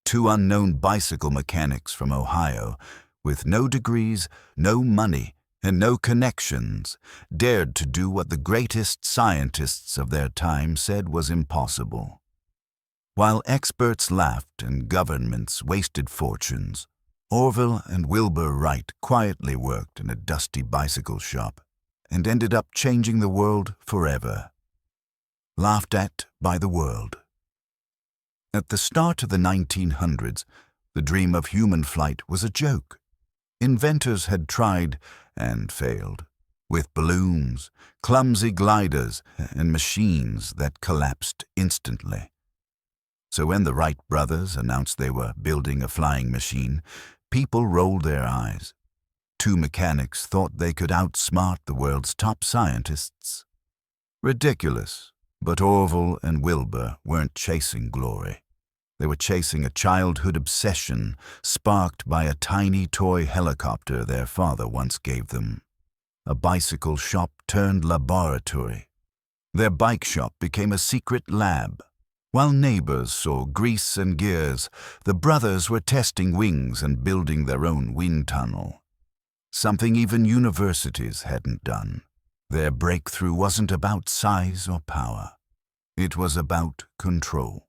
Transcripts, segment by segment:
Two unknown bicycle mechanics from Ohio, with no degrees, no money, and no connections, dared to do what the greatest scientists of their time said was impossible. While experts laughed and governments wasted fortunes, Orville and Wilbur Wright quietly worked in a dusty bicycle shop and ended up changing the world forever. Laughed at by the world. At the start of the 1900s, the dream of human flight was a joke. Inventors had tried and failed, with balloons, clumsy gliders, and machines that collapsed instantly. So when the Wright brothers announced they were building a flying machine, people rolled their eyes. Two mechanics thought they could outsmart the world's top scientists. Ridiculous, but Orville and Wilbur weren't chasing glory. They were chasing a childhood obsession sparked by a tiny toy helicopter their father once gave them. A bicycle shop turned laboratory. Their bike shop became a secret lab. While neighbors saw grease and gears, the brothers were testing wings and building their own wind tunnel. Something even universities hadn't done. Their breakthrough wasn't about size or power. It was about control.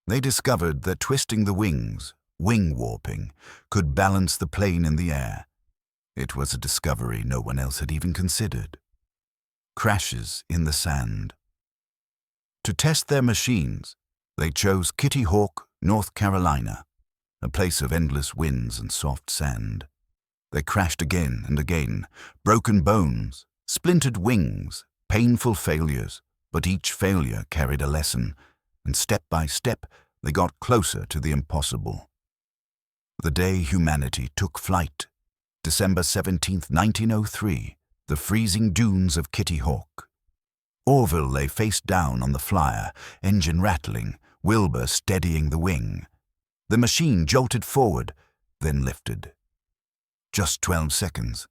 They discovered that twisting the wings, wing warping, could balance the plane in the air. It was a discovery no one else had even considered. Crashes in the sand. To test their machines, they chose Kitty Hawk, North Carolina, a place of endless winds and soft sand. They crashed again and again, broken bones, splintered wings, painful failures, but each failure carried a lesson, and step by step, they got closer to the impossible. The day humanity took flight, December 17, 1903, the freezing dunes of Kitty Hawk. Orville lay face down on the flyer, engine rattling, Wilbur steadying the wing. The machine jolted forward, then lifted. Just 12 seconds,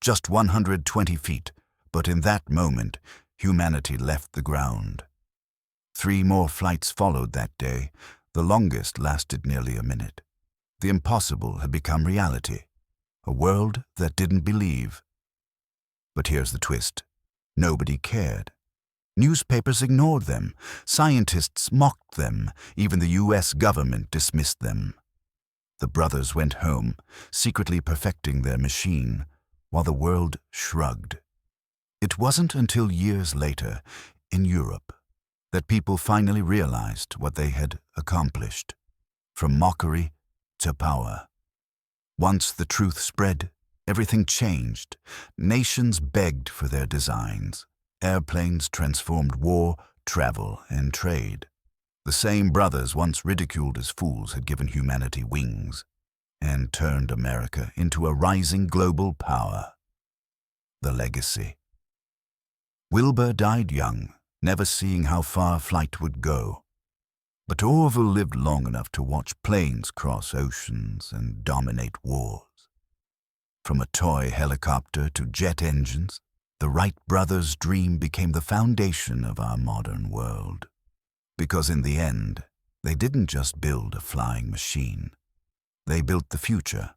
just 120 feet, but in that moment, humanity left the ground. 3 more flights followed that day. The longest lasted nearly a minute. The impossible had become reality, a world that didn't believe. But here's the twist. Nobody cared. Newspapers ignored them. Scientists mocked them. Even the U.S. government dismissed them. The brothers went home, secretly perfecting their machine, while the world shrugged. It wasn't until years later, in Europe, that people finally realized what they had accomplished, from mockery to power. Once the truth spread, everything changed. Nations begged for their designs. Airplanes transformed war, travel, and trade. The same brothers once ridiculed as fools had given humanity wings and turned America into a rising global power. The legacy. Wilbur died young, never seeing how far flight would go. But Orville lived long enough to watch planes cross oceans and dominate wars. From a toy helicopter to jet engines, the Wright brothers' dream became the foundation of our modern world. Because in the end, they didn't just build a flying machine. They built the future,